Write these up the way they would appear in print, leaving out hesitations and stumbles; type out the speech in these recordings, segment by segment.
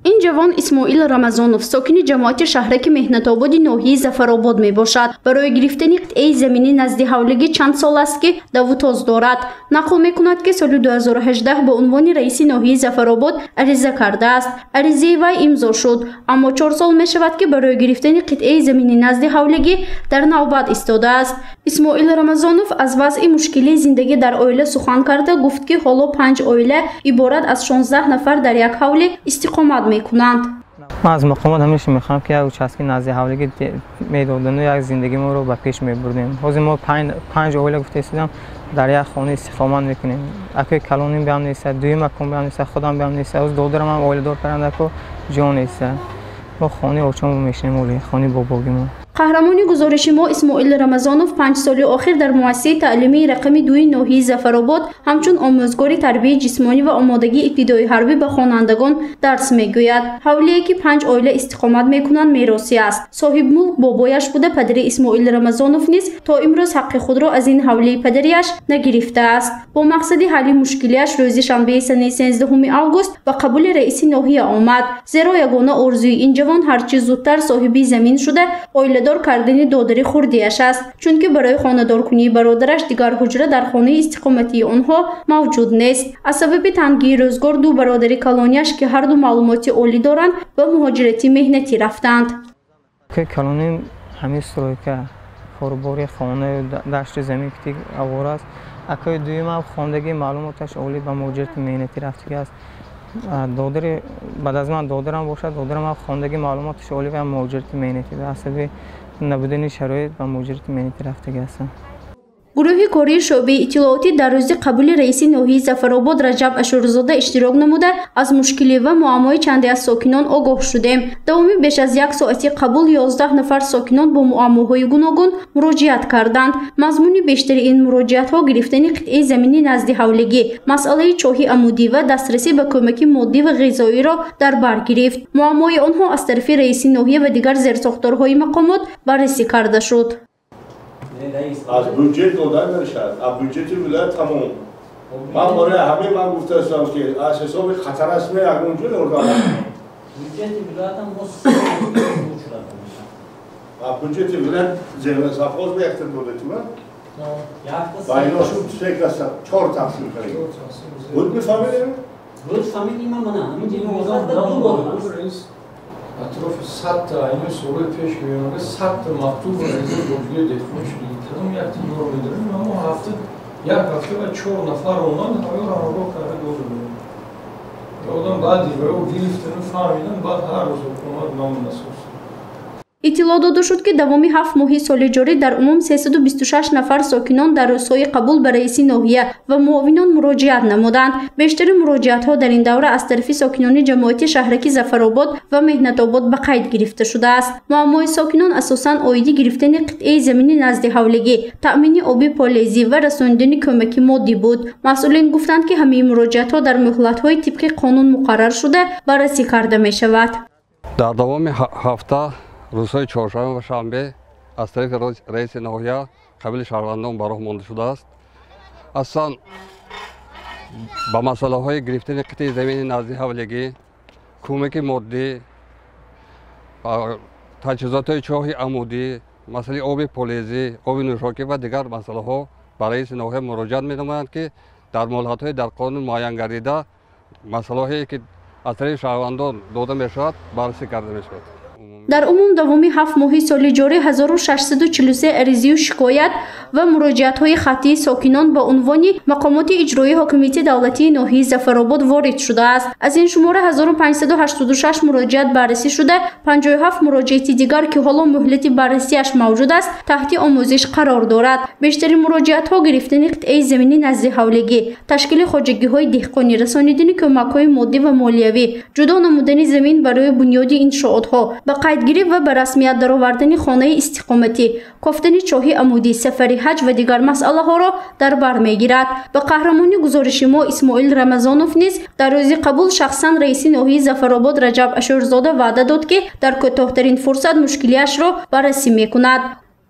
این جوان اسماعیل رمضانوف ساکن جماعت شهرک مهنت‌آباد ناحیه ظفرآباد میباشد. برای گرفتن قطعه زمینی نزد حولگی چند سال است که دوتاز دارد. نقل میکند که سال 2018 به عنوان رئیس ناحیه ظفرآباد عریضه کرده است. عریضه وی امضا شد، اما 4 سال می شود که برای گرفتن قطعه زمینی نزد حولگی در نوبت ایستاده است. اسماعیل رمضانوف از وضع مشکلی زندگی در عائله سخن کرده گفت که حالا 5 عائله عبارت از 16 نفر در یک حوله استقامت میکنند. من از مقامات همیشه میخوام که یک چسکی نزد حولگی میدادن و یک زندگی ما رو به پیش میبردیم. حاضر ما 5 عائله گفته ایستادم در یک خانه استقامت میکنیم. اگه کلونیم بیام نیست، دویم مکان بیام نیست، خودم بیام نیست، از دادرم هم عائله دار پرنده کو جان نیست. ما خانه اوچم میشنیم ولی خانه باباگی ما. قهرمان گزارش ما اسماعیل رمضانوف 5 سال آخر در مؤسسه تعلیمی رقم 2 ناحیه ظفرآباد همچون آموزگار تربیت جسمانی و آمادگی ابتدایی حربی به خوانندگان درس میگوید. حوله‌ای که 5 عائله استقامت میکنند میراثی است. صاحب ملک بابایش بوده. پدر اسماعیل رمضانوف نیز تا امروز حق خود را از این حوله پدریش نگرفته است. با مقصد حل مشکلیش روز شنبه سنه 13 آگوست و قبول رئیس ناحیه آمد، زیرا یگانه آرزوی این جوان هرچه زودتر صاحب زمین شده عائله دار کردن دادری خوردیش است، چون که برای خانه‌دار کنی برادرش دیگر حجره در خانه استقامتی آنها موجود نیست. از سبب تنگی روزگار دو برادر کلانیش که هر دو معلومات عالی دارند به مهاجرتی مهنتی رفتند. که کلانی همین سروی که خورباری خانه دشت زمین که آواره است. اکای دویم خواندگی معلوماتش عالی به مهاجرت مهنتی رفته است. دادر بعد از من دادرم باشد، دادرم خواندگی معلوماتش عالی و مهاجرت مهنتی به حسب نبودن شرایط و مهاجرت مهنتی رفته است. گروه کاری شعبه اطلاعاتی در روز قبول رئیس ناحیه ظفرآباد رجب اشورزاده اشتراک نموده از مشکلی و معمای چندی از ساکنان آگاه شدیم. دوامی بیش از 1 ساعتی قبول 11 نفر ساکنان با معماهای گوناگون مراجعت کردند. مضمون بیشتر این مراجعت ها گرفتن قطعه زمینی نزد حولگی، مسئله چاهی عمودی و دسترسی به کمک مادی و غذایی را در بر گرفت. معمای آنها از طرف رئیس ناحیه و دیگر زیرساختارهای مقامات بررسی کرده شد. از بودجه دادن نشد، از بودجه ولایت تمام. من برای همه من گفته هستم که از حساب خطر است نه اگر اونجا اردن. بودجه ولایت هم مصرف بودجه ولایت زمین سفاز به اختیار دولتی من. با ایناشون فکر است 4 تقسیم کنیم. بود میفهمید؟ بود فهمیدیم من همین جایی وزارت دو بار اطراف 100 تا این سوال پیش میاد 100 تا مکتوب رئیس جمهوری دفاع شده کدام یک تیمور میداریم اما هفته و 4 نفر اومدن همه را رو کرده دادن یادم بعدی رو گرفتن فهمیدن بعد هر روز حکومت نام نسوز. اطلاع داده شد که دوامی 7 ماه سال جاری در عموم 326 نفر ساکنان در روزهای قبول به رئیس ناحیه و معاونان مراجعت نمودند. بیشتر مراجعت ها در این دوره از طرف ساکنان جماعت شهرک ظفرآباد و مهنت‌آباد به قید گرفته شده است. معمای ساکنان اساساً عایدی گرفتن قطعه زمینی نزد حولگی، تأمین آبی پالیزی و رساندن کمک مادی بود. مسئولین گفتند که همه مراجعت ها در مهلت های طبق قانون مقرر شده بررسی کرده می شود. در دوام هفته روزهای چهارشنبه و شنبه از طریق رئیس ناحیه قبیل شهروندان براه مانده شده است. اصلا با مسئله های گرفتن قطعه زمین نزد حولگی، کمک مادی، تجهیزات های چاه عمودی، مسئله آب پالیزی، آب نوشاکی و دیگر مسئله ها برای رئیس ناحیه مراجعت می‌نمایند که در مهلت های در قانون معین گردیده مسئله هایی که از طریق شهروندان داده می‌شود بررسی کرده می‌شود. در عموم دوامی 7 ماه سال جاری 1643 عریضه و شکایت و مراجعت های خطی ساکنان با عنوان مقامات اجرایی حاکمیت دولتی ناحیه ظفرآباد وارد شده است. از این شماره 1586 مراجعت بررسی شده، 57 مراجعت دیگر که حالا مهلت بررسیش موجود است تحت آموزش قرار دارد. بیشتر مراجعت ها گرفتن قطعه زمینی نزد حولگی، تشکیل خواجگی های دهقانی، رسانیدن کمک های مادی و مالیوی، جدا نمودن زمین برای بنیاد انشاءات ها، به قیدگیری و به رسمیت درآوردن خانه استقامتی، کافتن چاه عمودی، سفری حج و دیگر مسئله ها را در بر میگیرد. به قهرمانی گزارش ما اسماعیل رمضانوف نیز در روز قبول شخصا رئیس ناحیه ظفرآباد رجب اشورزاده وعده داد که در کوتاه‌ترین فرصت مشکلیش را بررسی میکند.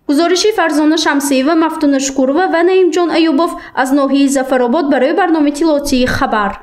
گزارش فرزانه شمسی و مفتون شکورова و نعیم جان ایوبوف از ناحیه ظفرآباد برای برنامه اطلاعاتی خبر.